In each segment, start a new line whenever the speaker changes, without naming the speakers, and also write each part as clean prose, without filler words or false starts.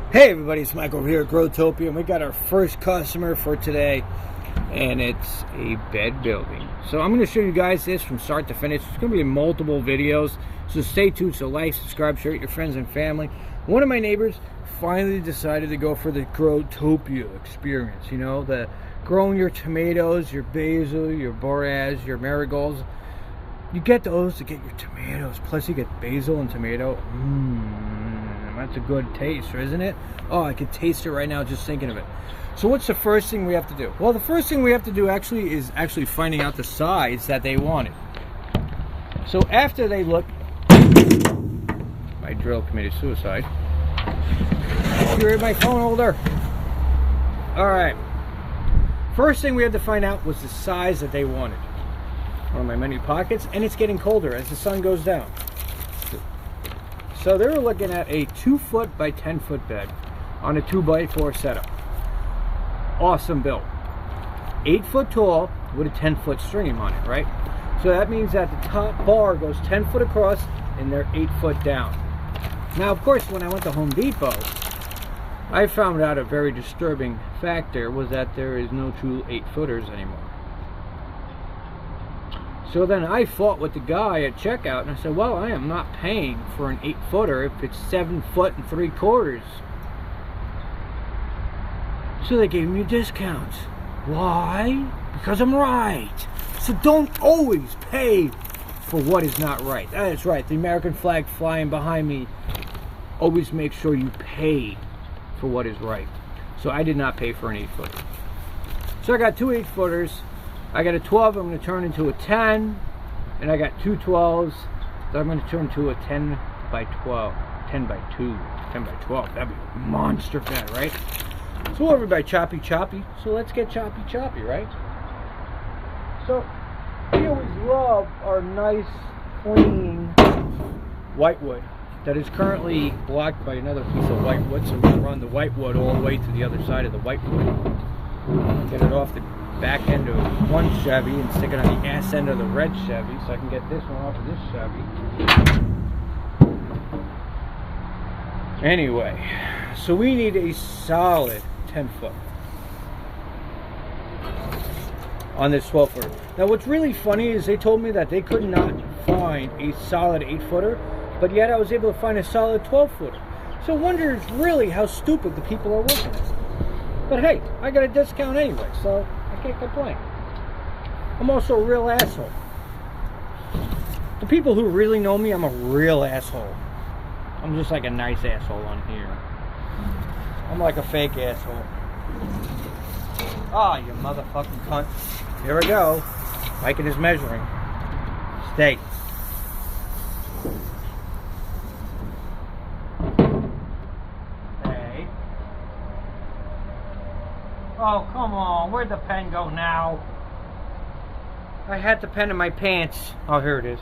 Hey everybody, it's Michael here at Growtopia, and we got our first customer for today, and it's a bed building. So I'm going to show you guys this from start to finish. It's going to be multiple videos, so stay tuned. So like, subscribe, share it with your friends and family. One of my neighbors finally decided to go for the Growtopia experience. You know, the growing your tomatoes, your basil, your boraz, your marigolds. You get those to get your tomatoes, plus you get basil and tomato. That's a good taste, isn't it? Oh, I can taste it right now just thinking of it. So what's the first thing we have to do? Well, the first thing we have to do is finding out the size that they wanted. So after they look, my drill committed suicide. You're my phone holder. All right. First thing we had to find out was the size that they wanted. One of my many pockets, and it's getting colder as the sun goes down. So they were looking at a 2-foot by 10-foot bed on a 2x4 setup. Awesome build. 8 foot tall with a 10-foot stream on it, right? So that means that the top bar goes 10 foot across and they're 8 foot down. Now, of course, when I went to Home Depot, I found out a very disturbing fact there was that there is no true 8-footers anymore. So then I fought with the guy at checkout and I said, well, I am not paying for an 8-footer if it's 7 foot and 3/4. So they gave me a discount. Why? Because I'm right. So don't always pay for what is not right. That is right. The American flag flying behind me. Always make sure you pay for what is right. So I did not pay for an 8-footer. So I got two 8-footers. I got a 12 I'm going to turn into a 10, and I got two 12s that I'm going to turn into a 10 by 12, 10 by 2, 10 by 12. That'd be a monster bed, right? So everybody choppy, so let's get choppy, right? So we always love our nice, clean whitewood that is currently blocked by another piece of whitewood, so we're going to run the whitewood all the way to the other side of the whitewood. Get it off the back end of one Chevy and stick it on the ass end of the red Chevy so I can get this one off of this Chevy. Anyway, so we need a solid 10-foot on this 12-footer. Now what's really funny is they told me that they could not find a solid 8-footer, but yet I was able to find a solid 12-footer. So I wonder really how stupid the people are working at. But hey, I got a discount anyway, so I can't complain. I'm also a real asshole. The people who really know me, I'm a real asshole. I'm just like a nice asshole on here. I'm like a fake asshole. Ah, you motherfucking cunt. Here we go. Mike is measuring. Stay. Oh, come on. Where'd the pen go now? I had the pen in my pants. Oh, here it is.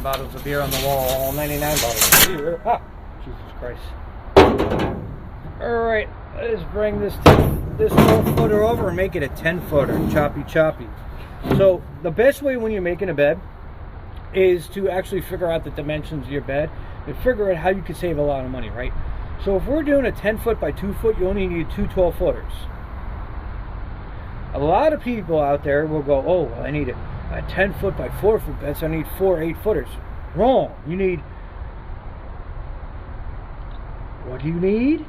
Bottles of beer on the wall. 99 bottles of beer. Ah, Jesus Christ. Alright, let's bring this 12-footer over and make it a 10-footer. Choppy. So the best way when you're making a bed is to actually figure out the dimensions of your bed and figure out how you can save a lot of money, right? So if we're doing a 10-foot by 2-foot, you only need two 12-footers. A lot of people out there will go, oh, well, I need a 10-foot by 4-foot bed, so I need 4 8-footers. Wrong. You need... What do you need?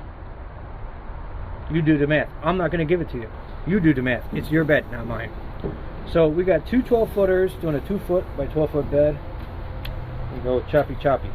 You do the math. I'm not going to give it to you. You do the math. It's your bed, not mine. So we got two 12-footers doing a 2-foot by 12-foot bed. We go choppy. Choppy.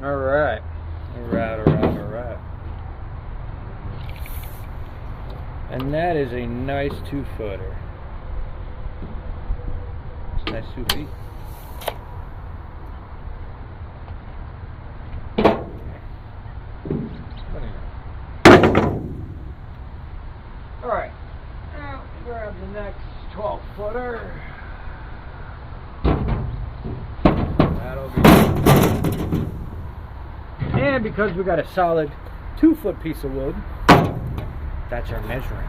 Alright. And that is a nice 2-footer. Nice 2 feet. 2-footer. That'll be. And because we got a solid 2-foot piece of wood, that's our measuring.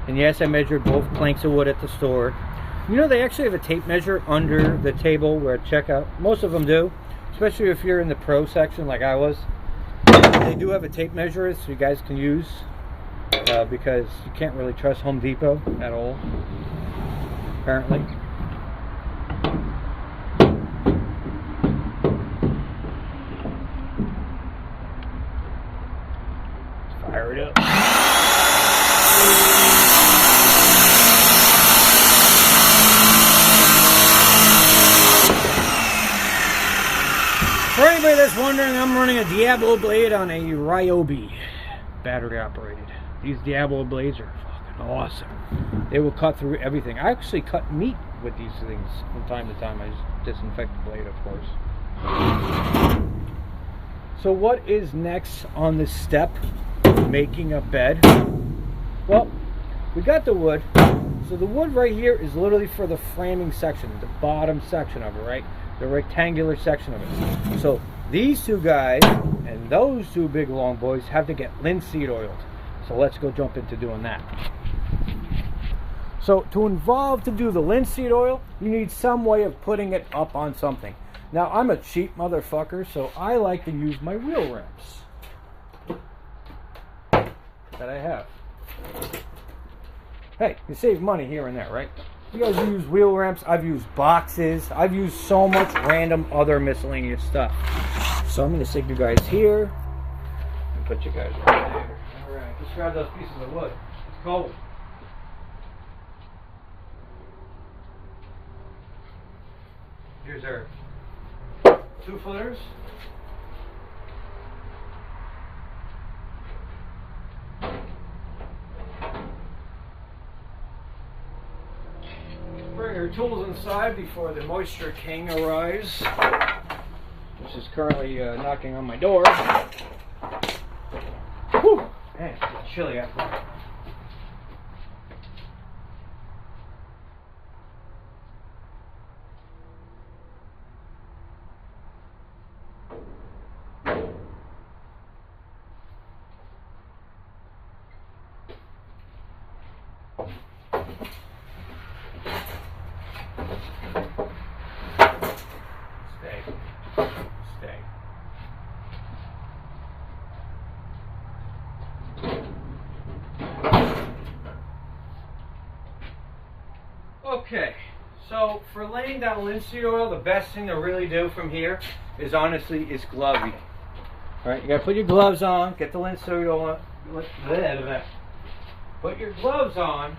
And yes, I measured both planks of wood at the store. You know, they actually have a tape measure under the table where at checkout. Most of them do, especially if you're in the pro section like I was. They do have a tape measure so you guys can use because you can't really trust Home Depot at all, apparently. Fire it up. For anybody that's wondering, I'm running a Diablo blade on a Ryobi, battery operated. These Diablo blades are fucking awesome. They will cut through everything. I actually cut meat with these things from time to time. I just disinfect the blade, of course. So what is next on the step of making a bed? Well, we got the wood. So the wood right here is literally for the framing section, the bottom section of it, right? The rectangular section of it. So these two guys and those two big long boys have to get linseed oiled. So let's go jump into doing that. So to do the linseed oil, you need some way of putting it up on something. Now I'm a cheap motherfucker, so I like to use my wheel ramps that I have. Hey, you save money here and there, right? You guys use wheel ramps. I've used boxes. I've used so much random other miscellaneous stuff. So I'm going to stick you guys here and put you guys right there. All right, let's grab those pieces of wood. It's cold. Here's our 2-footers. Bring our tools inside before the Moisture King arrives, which is currently knocking on my door. Whew! Man, it's chilly out there. Stay. Okay, so for laying down linseed oil, the best thing to really do from here is honestly gloving. All right, you gotta put your gloves on, get the linseed oil on, put your gloves on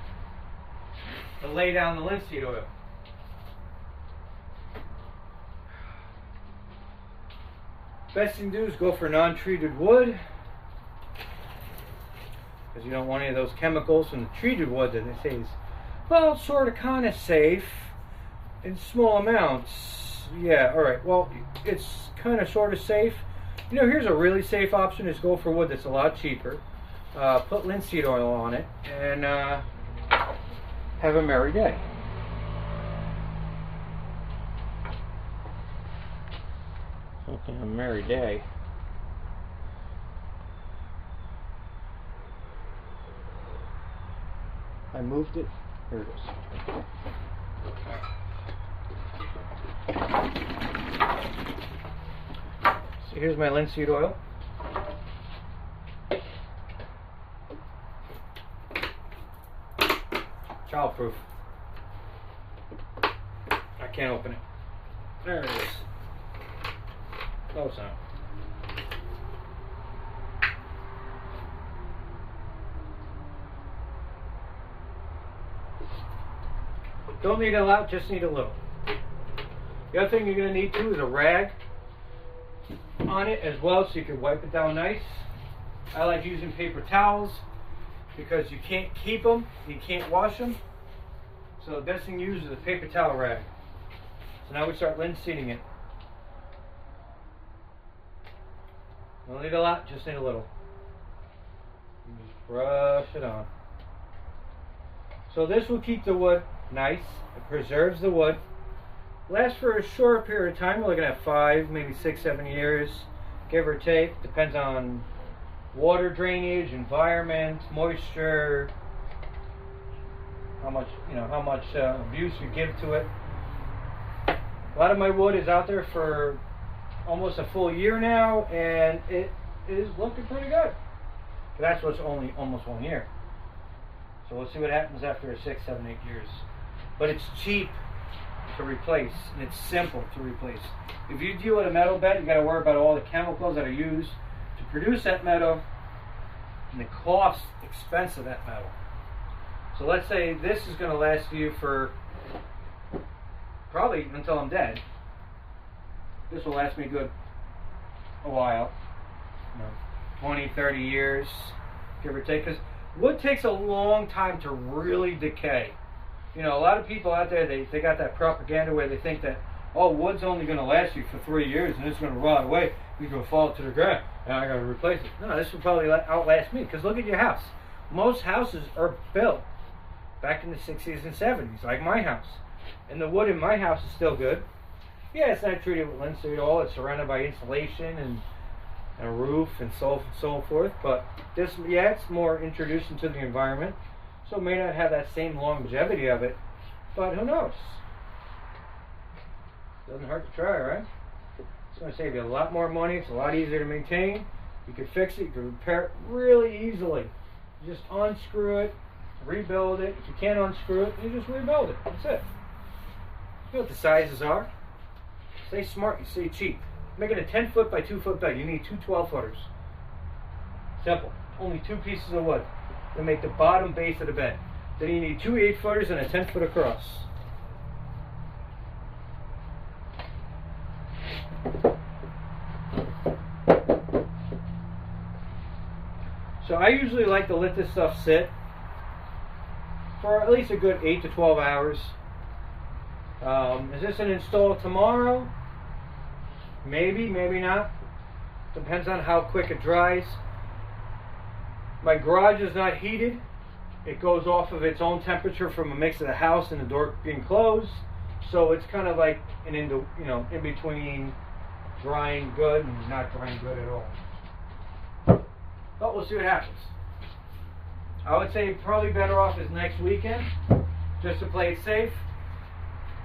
to lay down the linseed oil. Best thing to do is go for non-treated wood, because you don't want any of those chemicals from the treated wood that they say is, well, sort of kind of safe in small amounts. Yeah, alright, well, it's kind of sort of safe. You know, here's a really safe option, is go for wood that's a lot cheaper. Put linseed oil on it and have a merry day. Okay, a merry day. I moved it. Here it is. So here's my linseed oil. Childproof. I can't open it. There it is. Close enough. Don't need a lot, just need a little. The other thing you're going to need too is a rag on it as well, so you can wipe it down nice. I like using paper towels because you can't keep them, you can't wash them. So the best thing to use is a paper towel rag. So now we start linseeding it. Don't need a lot, just need a little. You just brush it on. So this will keep the wood nice. It preserves the wood. Lasts for a short period of time. We're looking at 5, maybe 6, 7 years, give or take. Depends on water drainage, environment, moisture, how much abuse you give to it. A lot of my wood is out there for almost a full year now, and it is looking pretty good. That's what's only almost 1 year. So we'll see what happens after 6, 7, 8 years. But it's cheap to replace, and it's simple to replace. If you deal with a metal bed, you got to worry about all the chemicals that are used to produce that metal and the cost expense of that metal. So let's say this is going to last you for probably until I'm dead. This will last me a while, 20, 30 years, give or take, because wood takes a long time to really decay. A lot of people out there, they got that propaganda where they think that, oh, wood's only going to last you for 3 years and it's going to rot away, you're going to fall to the ground, and I got to replace it. No, this will probably outlast me, because look at your house. Most houses are built back in the 60s and 70s, like my house. And the wood in my house is still good. Yeah, it's not treated with linseed at all. It's surrounded by insulation and a roof and so forth. But this, yeah, it's more introduced into the environment, so it may not have that same longevity of it. But who knows? Doesn't hurt to try, right? It's going to save you a lot more money. It's a lot easier to maintain. You can fix it. You can repair it really easily. You just unscrew it, rebuild it. If you can't unscrew it, you just rebuild it. That's it. You know what the sizes are. Stay smart, you stay cheap. Making a 10-foot by 2-foot bed, you need 2 12-footers. Simple. Only 2 pieces of wood to make the bottom base of the bed. Then you need 2 8-footers and a 10-foot across. So I usually like to let this stuff sit for at least a good 8 to 12 hours. Is this an install tomorrow? Maybe, maybe not. Depends on how quick it dries. My garage is not heated. It goes off of its own temperature from a mix of the house and the door being closed. So it's kind of like an in between drying good and not drying good at all. But we'll see what happens. I would say probably better off is next weekend, just to play it safe.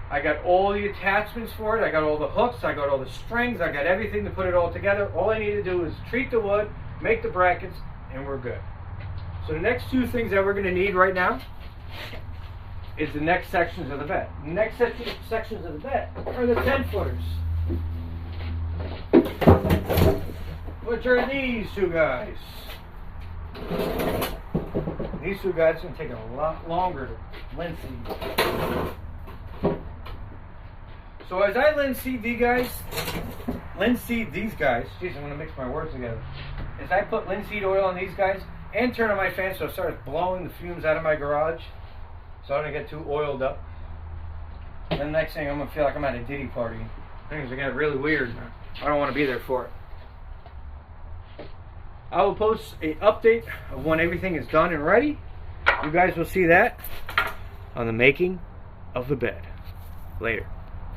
I got all the attachments for it. I got all the hooks. I got all the strings. I got everything to put it all together. All I need to do is treat the wood, make the brackets, and we're good. So the next 2 things that we're going to need right now is the next sections of the bed. The next sections of the bed are the 10-footers. Which are these 2 guys. These 2 guys are going to take a lot longer to linseed. So as I linseed these guys, jeez, I'm going to mix my words together. As I put linseed oil on these guys and turn on my fan so it starts blowing the fumes out of my garage so I don't get too oiled up. Then the next thing I'm going to feel like I'm at a Diddy party. Things are getting really weird. I don't want to be there for it. I will post an update of when everything is done and ready. You guys will see that on the making of the bed. Later.